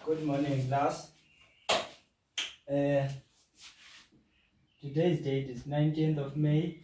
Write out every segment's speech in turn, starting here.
Good morning, class. Today's date is 19th of May.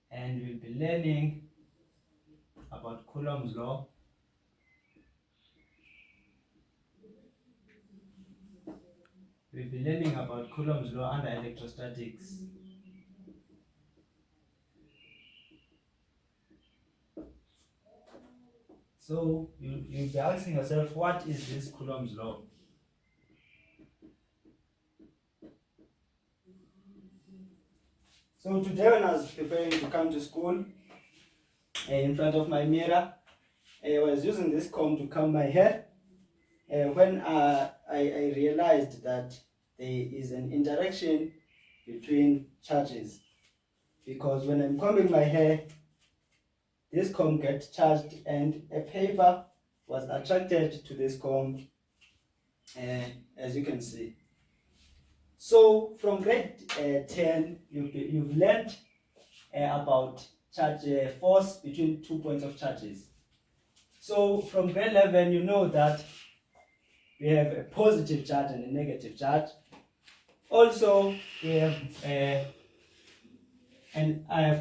And we'll be learning about Coulomb's law. We'll be learning about Coulomb's law under electrostatics. So you'll be asking yourself, what is this Coulomb's law? So today when I was preparing to come to school, in front of my mirror, I was using this comb to comb my hair. When I realized that there is an interaction between charges, because when I'm combing my hair, this comb gets charged and a paper was attracted to this comb, as you can see. So from grade 10, you've learned about charge force between 2 points of charges. So from grade 11, you know that we have a positive charge and a negative charge. Also, we have a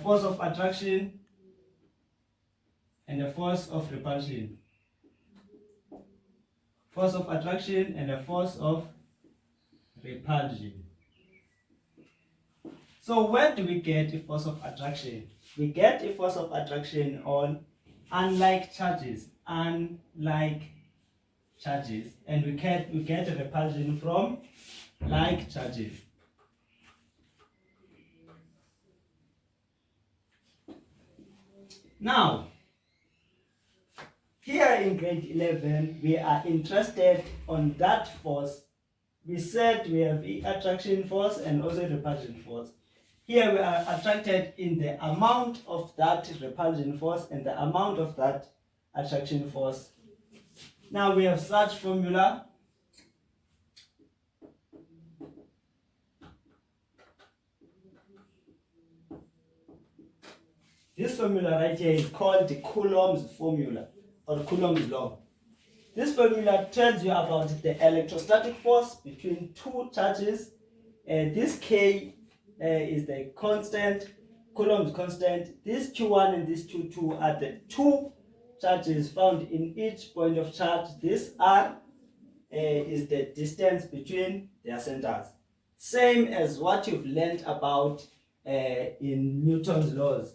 force of attraction and a force of repulsion. Force of attraction and a force of repulsion. So where do we get a force of attraction? We get a force of attraction on unlike charges, and we get a repulsion from like charges. Now, here in grade 11, we are interested on that force. We said we have attraction force and also repulsion force. Here we are attracted in the amount of that repulsion force and the amount of that attraction force. Now we have such formula. This formula right here is called the Coulomb's formula or Coulomb's law. This formula tells you about the electrostatic force between two charges. This K is the constant, Coulomb's constant. This Q1 and this Q2 are the two charges found in each point of charge. This R is the distance between their centers. Same as what you've learned about in Newton's laws.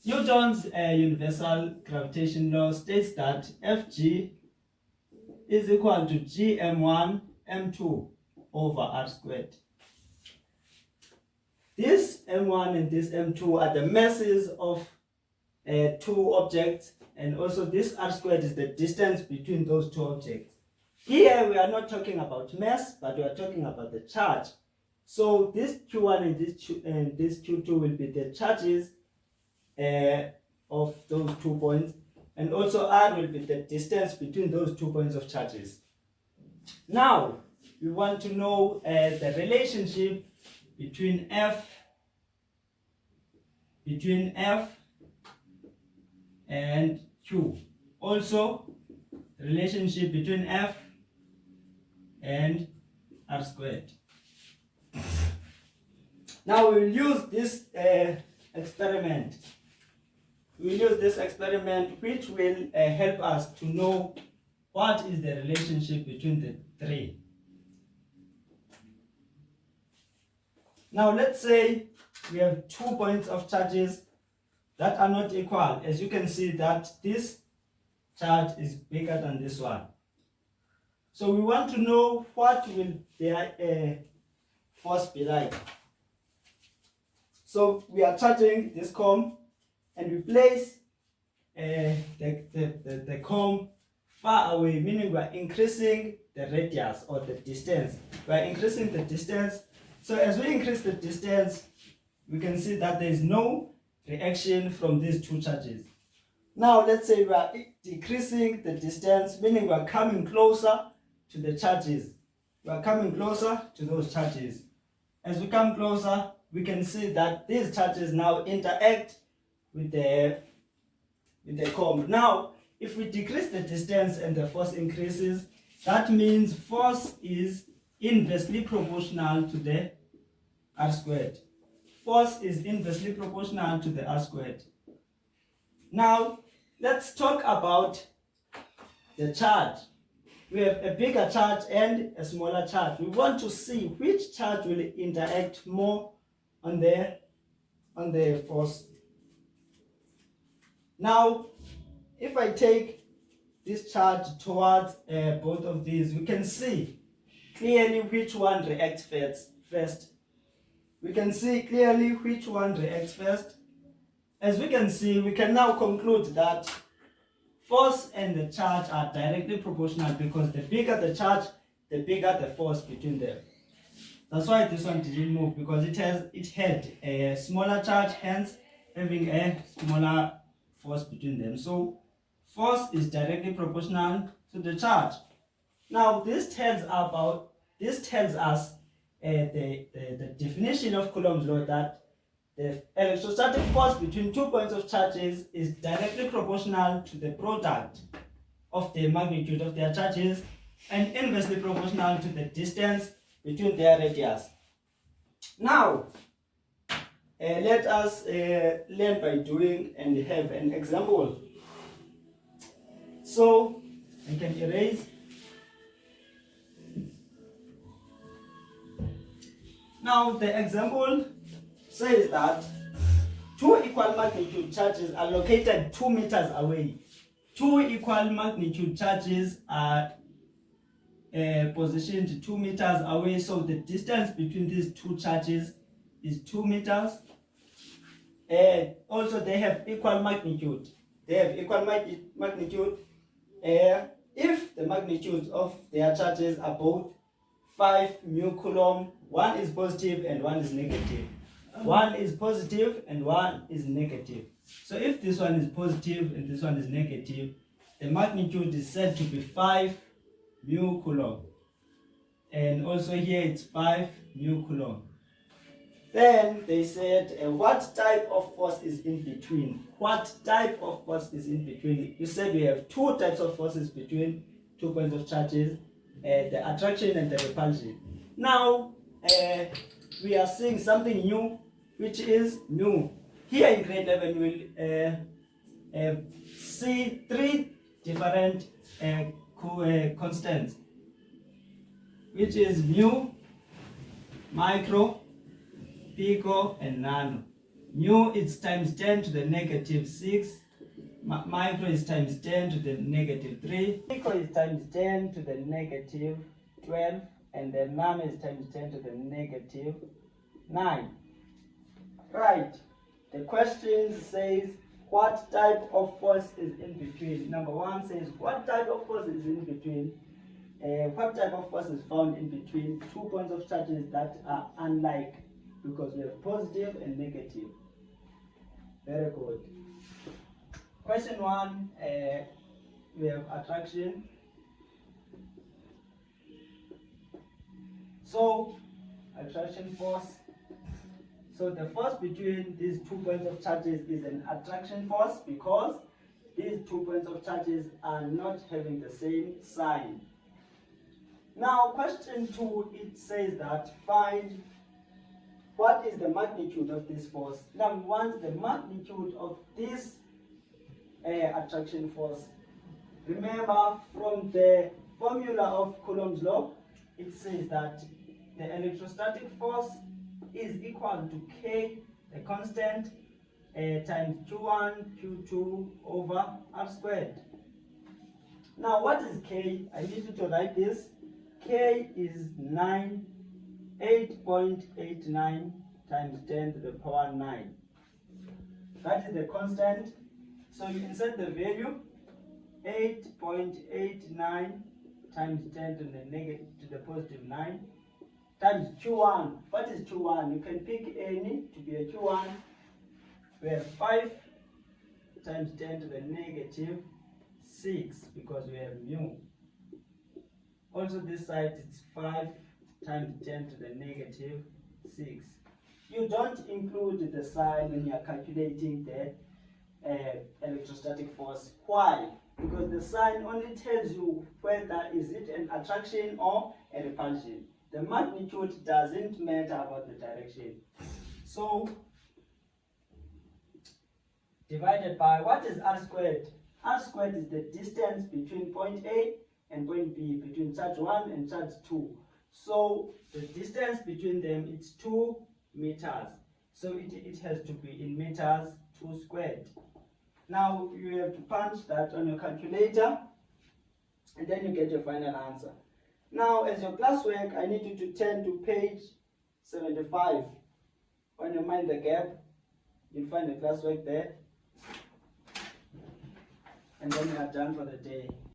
Newton's universal gravitation law states that Fg is equal to Gm1 m2 over r squared. This m1 and this m2 are the masses of two objects, and also this r squared is the distance between those two objects. Here we are not talking about mass, but we are talking about the charge. So this Q1 and this Q2 will be the charges of those 2 points, and also r will be the distance between those 2 points of charges. Now we want to know the relationship between F and Q. Also relationship between F and r squared. Now we will use this experiment. We will use this experiment which will help us to know what is the relationship between the three. Now let's say we have 2 points of charges that are not equal. As you can see that this charge is bigger than this one. So we want to know what will their force be like. So we are charging this comb and we place the comb far away, meaning we are increasing the radius or the distance. We are increasing the distance. So as we increase the distance, we can see that there is no reaction from these two charges. Now let's say we are decreasing the distance, meaning we are coming closer to the charges. We are coming closer to those charges. As we come closer, we can see that these charges now interact with with the comb. Now, if we decrease the distance and the force increases, that means force is inversely proportional to the r squared. Force is inversely proportional to the r squared. Now, let's talk about the charge. We have a bigger charge and a smaller charge. We want to see which charge will interact more on the force. Now, if I take this charge towards both of these, we can see clearly which one reacts first. We can see clearly which one reacts first. As we can see, we can now conclude that force and the charge are directly proportional, because the bigger the charge, the bigger the force between them. That's why this one didn't move, because it had a smaller charge, hence having a smaller force between them. So force is directly proportional to the charge. Now this tells us the definition of Coulomb's law, that the electrostatic force between 2 points of charges is directly proportional to the product of the magnitude of their charges and inversely proportional to the distance between their radius. Now, let us learn by doing and have an example. So, I can erase. Now, the example says that two equal magnitude charges are located 2 meters away. Two equal magnitude charges are positioned 2 meters away, so the distance between these two charges is 2 meters. Also, they have equal magnitude. If the magnitude of their charges are both 5 mu coulomb, one is positive and one is negative. One is positive and one is negative. So if this one is positive and this one is negative, the magnitude is said to be 5 mu coulomb. And also here it's 5 mu coulomb. Then they said, what type of force is in between? What type of force is in between? You said we have two types of forces between 2 points of charges, the attraction and the repulsion. Now, we are seeing something new, which is mu. Here in grade 11, we'll see 3 different constants, which is mu, micro, pico, and nano. Mu is times 10 to the negative 6. Micro is times 10 to the negative 3. Pico is times 10 to the negative 12. And the nano is times 10 to the negative 9. Right. The question says, what type of force is in between? Number 1 says, what type of force is in between? What type of force is found in between 2 points of charges that are unlike? Because we have positive and negative. Very good. Question 1, we have attraction. So, attraction force. So the force between these 2 points of charges is an attraction force, because these 2 points of charges are not having the same sign. Now, question 2, it says that find what is the magnitude of this force. Number 1, the magnitude of this attraction force. Remember, from the formula of Coulomb's law, it says that the electrostatic force is equal to K, the constant, times Q1, Q2 over R squared. Now, what is K? I need you to write this. K is 8.89 times 10 to the power 9. That is the constant. So you insert the value, 8.89 times 10 to the positive 9 times Q1. What is Q1? You can pick any to be a Q1. We have 5 times 10 to the negative 6, because we have mu. Also this side it's 5 times 10 to the negative 6. You don't include the sign when you are calculating the electrostatic force. Why? Because the sign only tells you whether is it an attraction or a repulsion. The magnitude doesn't matter about the direction. So, divided by, what is r squared? R squared is the distance between point A and point B, between charge 1 and charge 2. So the distance between them is 2 meters. So it has to be in meters 2 squared. Now you have to punch that on your calculator and then you get your final answer. Now as your classwork, I need you to turn to page 75. When you mind the gap, you'll find the classwork there. And then you are done for the day.